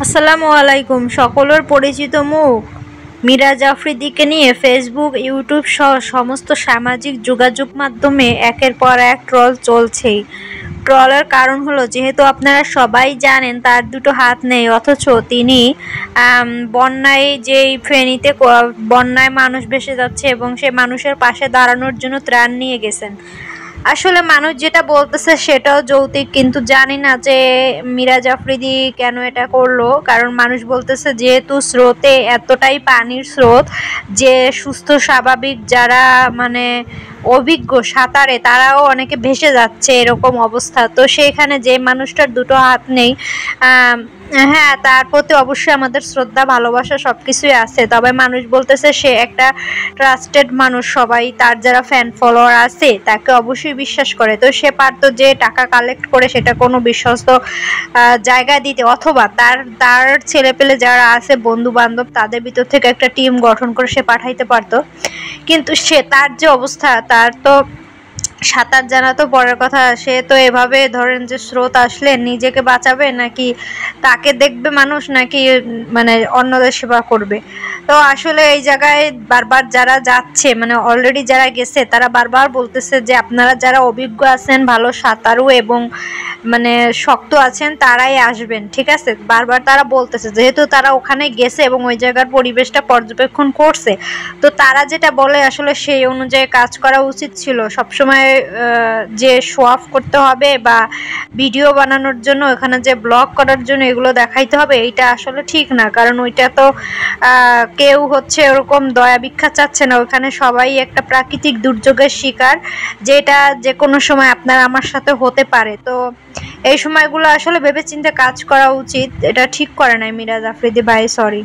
আসসালামু আলাইকুম। সকলের পরিচিত মুখ মিরাজ আফ্রিদিকে নিয়ে ফেসবুক, ইউটিউব সহ সমস্ত সামাজিক যোগাযোগ মাধ্যমে একের পর এক ট্রল চলছেই। ট্রলের কারণ হলো, যেহেতু আপনারা সবাই জানেন তার দুটো হাত নেই, অথচ তিনি বন্যায় যেই ফেনীতে বন্যায় মানুষ ভেসে যাচ্ছে এবং সে মানুষের পাশে দাঁড়ানোর জন্য ত্রাণ নিয়ে গেছেন। আসলে মানুষ যেটা বলতেছে সেটাও যৌক্তিক, কিন্তু জানি না যে মিরাজ আফ্রিদি কেন এটা করলো। কারণ মানুষ বলতেছে যেহেতু স্রোতে এতটাই পানির স্রোত, যে সুস্থ স্বাভাবিক যারা মানে অভিজ্ঞ সাঁতারে তারাও অনেকে ভেসে যাচ্ছে এরকম অবস্থা। তো সেখানে যে মানুষটার দুটো হাত নেই, হ্যাঁ, তার প্রতি অবশ্যই আমাদের শ্রদ্ধা ভালোবাসা সবকিছুই আছে। তবে মানুষ বলতেছে সে একটা ট্রাস্টেড মানুষ, সবাই তার যারা ফ্যান ফলোয়ার আছে তাকে অবশ্যই বিশ্বাস করে। তো সে পারতো যে টাকা কালেক্ট করে সেটা কোনো বিশ্বস্ত জায়গায় দিতে, অথবা তার তার ছেলেপেলে যারা আছে বন্ধু বান্ধব তাদের ভিতর থেকে একটা টিম গঠন করে সে পাঠাইতে পারতো। কিন্তু সে তার যে অবস্থা, তার তো সাঁতার জানা তো পরের কথা, সে তো এভাবে ধরেন যে স্রোত আসলে নিজেকে বাঁচাবে নাকি তাকে দেখবে মানুষ, নাকি মানে অন্যদের সেবা করবে। তো আসলে এই জায়গায় বারবার যারা যাচ্ছে, মানে অলরেডি যারা গেছে তারা বারবার বলতেছে যে আপনারা যারা অভিজ্ঞ আছেন, ভালো সাঁতারু এবং মানে শক্ত আছেন তারাই আসবেন, ঠিক আছে। বারবার তারা বলতেছে, যেহেতু তারা ওখানে গেছে এবং ওই জায়গার পরিবেশটা পর্যবেক্ষণ করছে, তো তারা যেটা বলে আসলে সেই অনুযায়ী কাজ করা উচিত ছিল। সবসময় যে শো অফ করতে হবে বা ভিডিও বানানোর জন্য, এখানে যে ব্লগ করার জন্য এগুলো দেখাইতে হবে, এইটা আসলে ঠিক না। কারণ ওইটা তো কেউ হচ্ছে ওরকম দয়া ভিক্ষা চাচ্ছে না, ওখানে সবাই একটা প্রাকৃতিক দুর্যোগের শিকার, যেটা যে কোনো সময় আপনার আমার সাথে হতে পারে। তো এই সময়গুলো আসলে ভেবেচিন্তে কাজ করা উচিত, এটা ঠিক করে নাই মিরাজ আফ্রিদি ভাই, সরি।